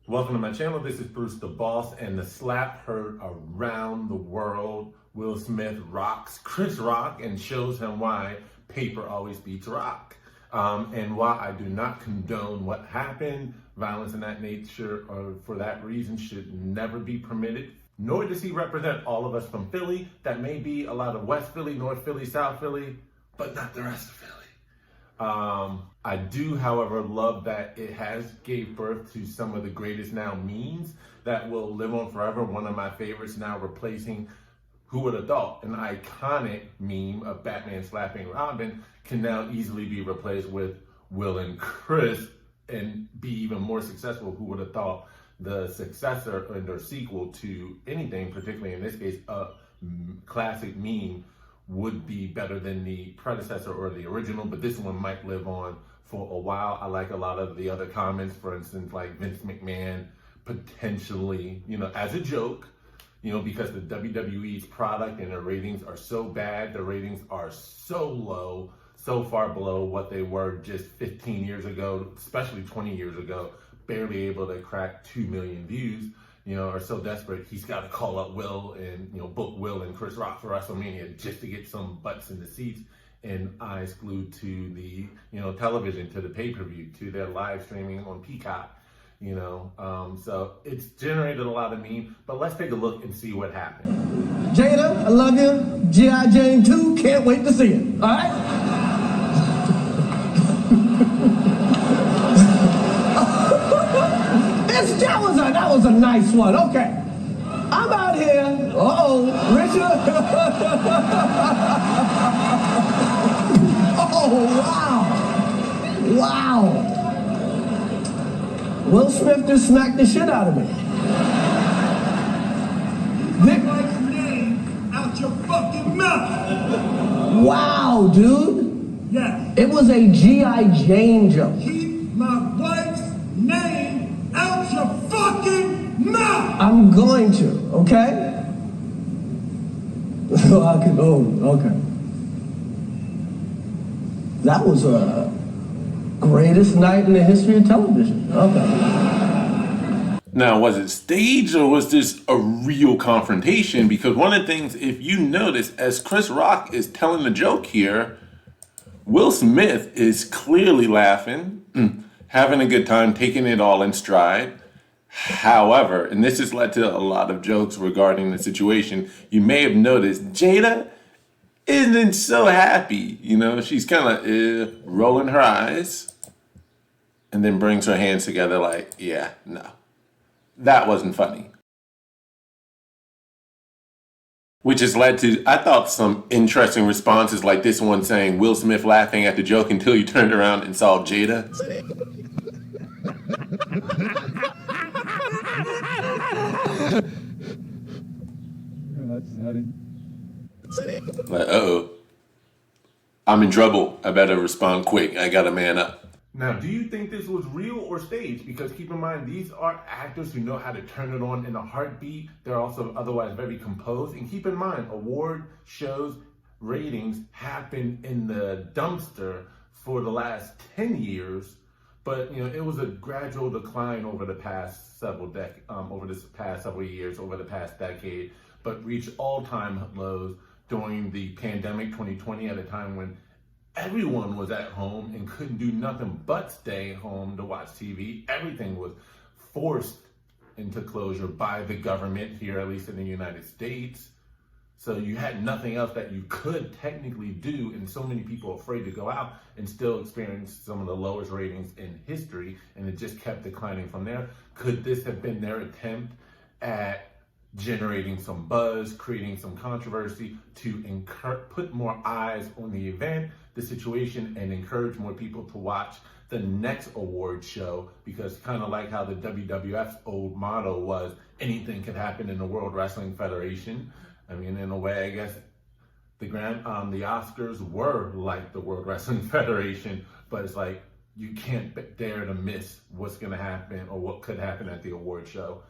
Welcome to my channel. This is Bruce the Boss, and the slap heard around the world. Will Smith rocks Chris Rock and shows him why paper always beats rock. And while I do not condone what happened, violence in that nature or for that reason should never be permitted, nor does he represent all of us from Philly. That may be a lot of West Philly, North Philly, South Philly, but not the rest of Philly. I do, however, love that it has gave birth to some of the greatest now memes that will live on forever. One of my favorites now replacing who would have thought an iconic meme of Batman slapping Robin can now easily be replaced with Will and Chris and be even more successful. Who would have thought the successor and or sequel to anything, particularly in this case, a classic meme, would be better than the predecessor or the original, but this one might live on for a while. I like a lot of the other comments, for instance, like Vince McMahon potentially, as a joke, because the WWE's product and their ratings are so bad, the ratings are so low, so far below what they were just 15 years ago, especially 20 years ago, barely able to crack 2 million views. Are so desperate, he's got to call up Will and, book Will and Chris Rock for WrestleMania just to get some butts in the seats and eyes glued to the, television, to the pay-per-view, to their live streaming on Peacock, So it's generated a lot of meme, but let's take a look and see what happened. Jada, I love you. G.I. Jane 2, can't wait to see it, all right? That was a nice one. Okay. I'm out here. Richard. Oh, wow. Will Smith just smacked the shit out of me. Keep my wife's name out your fucking mouth. Wow, dude. Yes. It was a G.I. Jane joke. Keep my wife's name out your fucking mouth. I'm going to, okay? Okay. That was a greatest night in the history of television. Okay. Now, was it staged or was this a real confrontation? Because one of the things, if you notice, as Chris Rock is telling the joke here, Will Smith is clearly laughing, having a good time, taking it all in stride. However, and this has led to a lot of jokes regarding the situation, you may have noticed Jada isn't so happy. She's kind of rolling her eyes and then brings her hands together like, yeah, no, that wasn't funny. Which has led to, I thought, some interesting responses like this one saying, Will Smith laughing at the joke until you turned around and saw Jada. Like, uh-oh, I'm in trouble. I better respond quick. I gotta man up. Now, do you think this was real or staged? Because keep in mind, these are actors who know how to turn it on in a heartbeat. They're also otherwise very composed. And keep in mind, award shows ratings happen in the dumpster for the last 10 years. But, it was a gradual decline over the past several years, over the past decade, but reached all-time lows during the pandemic 2020 at a time when everyone was at home and couldn't do nothing but stay home to watch TV. Everything was forced into closure by the government here, at least in the United States. So you had nothing else that you could technically do, and so many people afraid to go out and still experience some of the lowest ratings in history, and it just kept declining from there. Could this have been their attempt at generating some buzz, creating some controversy to put more eyes on the event, the situation, and encourage more people to watch the next award show? Because kind of like how the WWF's old motto was, anything could happen in the World Wrestling Federation. I mean, in a way, I guess the Oscars were like the World Wrestling Federation, but it's like you can't dare to miss what's going to happen or what could happen at the award show.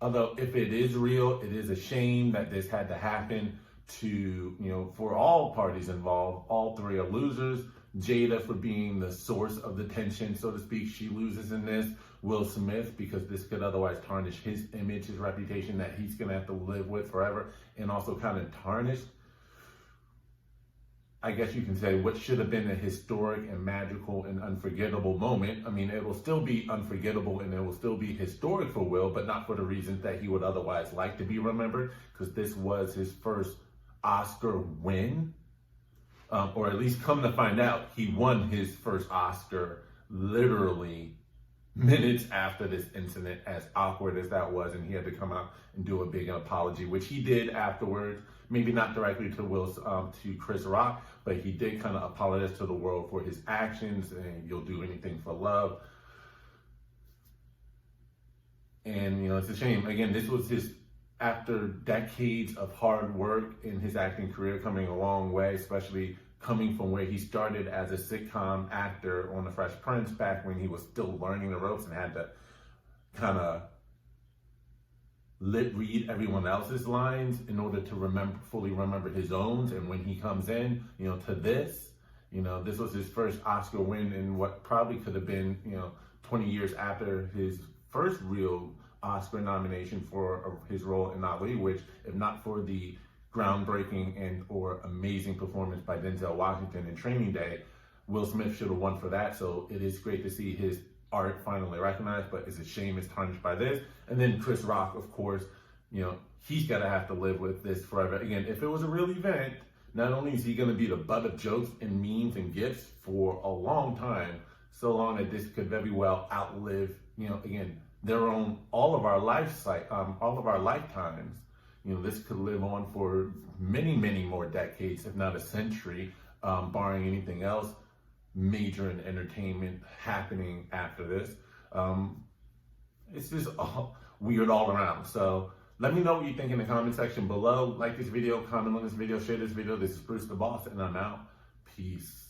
Although if it is real, it is a shame that this had to happen to, for all parties involved. All three are losers. Jada for being the source of the tension, so to speak, she loses in this. Will Smith, because this could otherwise tarnish his image, his reputation that he's going to have to live with forever, and also kind of tarnish, I guess you can say, what should have been a historic and magical and unforgettable moment. I mean, it will still be unforgettable and it will still be historic for Will, but not for the reasons that he would otherwise like to be remembered, because this was his first Oscar win, or at least come to find out, he won his first Oscar literally minutes after this incident, as awkward as that was, and he had to come out and do a big apology, which he did afterwards. Maybe not directly to Chris Rock, but he did kind of apologize to the world for his actions, and you'll do anything for love. And, you know, it's a shame. Again, this was his, after decades of hard work in his acting career, coming a long way, especially coming from where he started as a sitcom actor on The Fresh Prince back when he was still learning the ropes and had to kind of read everyone else's lines in order to fully remember his own. And when he comes in, you know, to this, you know, this was his first Oscar win in what probably could have been, you know, 20 years after his first real Oscar nomination for his role in Ali, which, if not for the groundbreaking and or amazing performance by Denzel Washington in Training Day, Will Smith should have won for that. So it is great to see his art finally recognized, but it's a shame it's tarnished by this. And then Chris Rock, of course, you know, he's got to have to live with this forever. Again, if it was a real event, not only is he going to be the butt of jokes and memes and gifts for a long time, so long that this could very well outlive, you know, again, their own, all of our lifetimes. You know, this could live on for many, many more decades, if not a century, barring anything else major in entertainment happening after this. It's just weird all around. So let me know what you think in the comment section below. Like this video, comment on this video, share this video. This is Bruce the Boss, and I'm out. Peace.